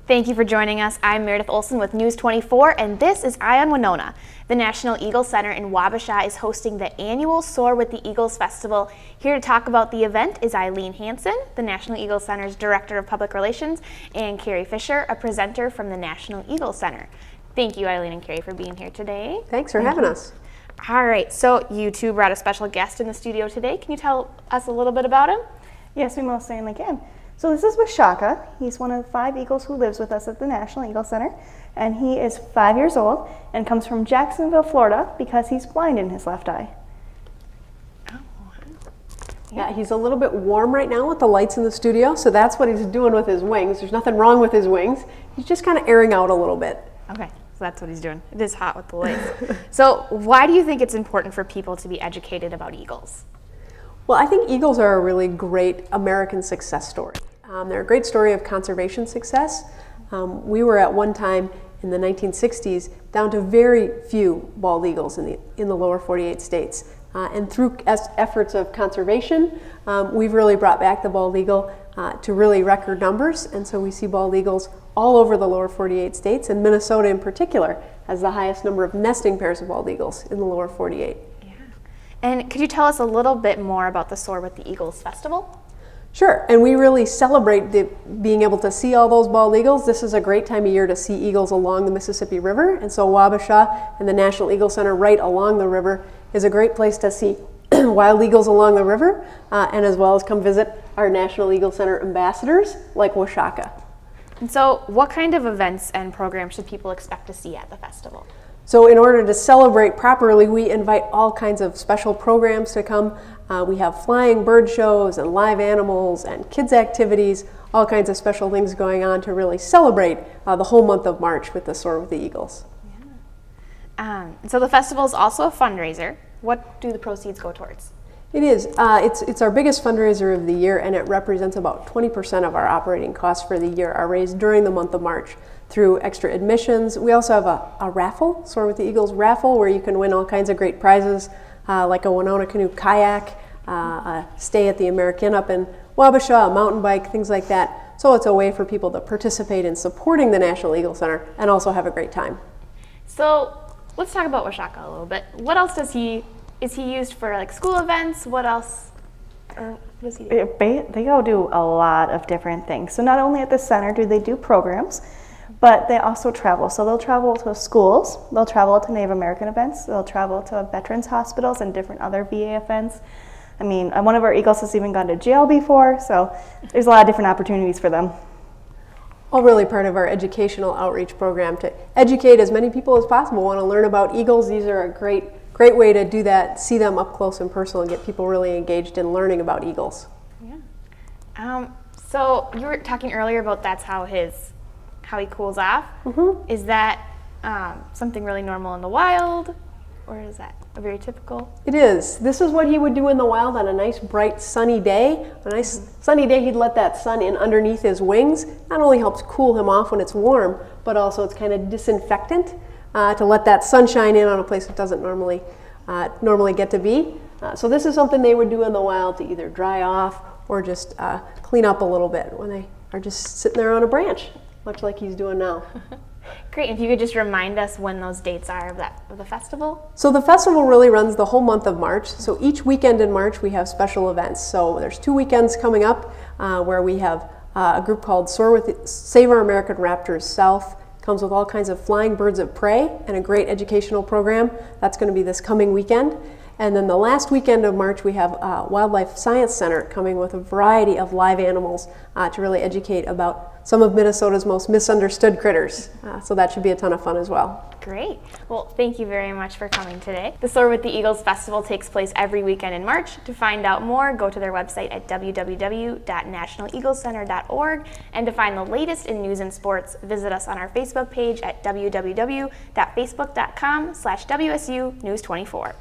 Thank you for joining us. I'm Meredith Olsen with News 24, and this is Eye on Winona. The National Eagle Center in Wabasha is hosting the annual Soar with the Eagles Festival. Here to talk about the event is Eileen Hanson, the National Eagle Center's Director of Public Relations, and Kari Fischer, a presenter from the National Eagle Center. Thank you, Eileen and Kari, for being here today. Thanks for having us. All right, so you two brought a special guest in the studio today. Can you tell us a little bit about him? Yes, we most certainly can. So this is Wabasha. He's one of the 5 Eagles who lives with us at the National Eagle Center, and he is 5 years old and comes from Jacksonville, Florida, because he's blind in his left eye. Oh, yeah, he's a little bit warm right now with the lights in the studio, so that's what he's doing with his wings. There's nothing wrong with his wings. He's just kind of airing out a little bit. Okay, so that's what he's doing. It is hot with the lights. So why do you think it's important for people to be educated about eagles? Well, I think eagles are a really great American success story. They're a great story of conservation success. We were at one time in the 1960s down to very few bald eagles in the lower 48 states. And through efforts of conservation, we've really brought back the bald eagle to really record numbers. And so we see bald eagles all over the lower 48 states, and Minnesota in particular has the highest number of nesting pairs of bald eagles in the lower 48. And could you tell us a little bit more about the Soar with the Eagles Festival? Sure, and we really celebrate being able to see all those bald eagles. This is a great time of year to see eagles along the Mississippi River, and so Wabasha and the National Eagle Center right along the river is a great place to see wild eagles along the river, and as well as come visit our National Eagle Center ambassadors like Wabasha. And so what kind of events and programs should people expect to see at the festival? So in order to celebrate properly, we invite all kinds of special programs to come. We have flying bird shows and live animals and kids activities, all kinds of special things going on to really celebrate the whole month of March with the Soar with the Eagles. Yeah. So the festival is also a fundraiser. What do the proceeds go towards? It is. It's our biggest fundraiser of the year, and it represents about 20% of our operating costs for the year are raised during the month of March through extra admissions. We also have a raffle, Soar with the Eagles raffle, where you can win all kinds of great prizes like a Winona Canoe kayak, a stay at the American up in Wabasha, a mountain bike, things like that. So it's a way for people to participate in supporting the National Eagle Center and also have a great time. So let's talk about Wabasha a little bit. What else is he used for, like school events? What else? Or what does he do? They all do a lot of different things. So not only at the center do they do programs, but they also travel. So they'll travel to schools, they'll travel to Native American events, they'll travel to veterans hospitals and different other VA events. I mean, one of our eagles has even gone to jail before, so there's a lot of different opportunities for them. All really part of our educational outreach program to educate as many people as possible want to learn about eagles. These are a great way to do that, see them up close and personal, and get people really engaged in learning about eagles. Yeah. So you were talking earlier about that's how he cools off. Mm-hmm. Is that something really normal in the wild, or is that very typical? It is. This is what he would do in the wild on a nice, bright, sunny day. A nice sunny day, he'd let that sun in underneath his wings. Not only helps cool him off when it's warm, but also it's kind of disinfectant to let that sunshine in on a place it doesn't normally get to be. So this is something they would do in the wild to either dry off or just clean up a little bit when they are just sitting there on a branch, much like he's doing now. Great. If you could just remind us when those dates are of the festival. So the festival really runs the whole month of March. So each weekend in March we have special events. So there's 2 weekends coming up where we have a group called Soar with Save Our American Raptors South. Comes with all kinds of flying birds of prey and a great educational program. That's going to be this coming weekend. And then the last weekend of March we have Wildlife Science Center coming with a variety of live animals to really educate about some of Minnesota's most misunderstood critters. So that should be a ton of fun as well. Great. Well, thank you very much for coming today. The Soar with the Eagles Festival takes place every weekend in March. To find out more, go to their website at www.nationaleaglecenter.org. And to find the latest in news and sports, visit us on our Facebook page at www.facebook.com/WSU News 24.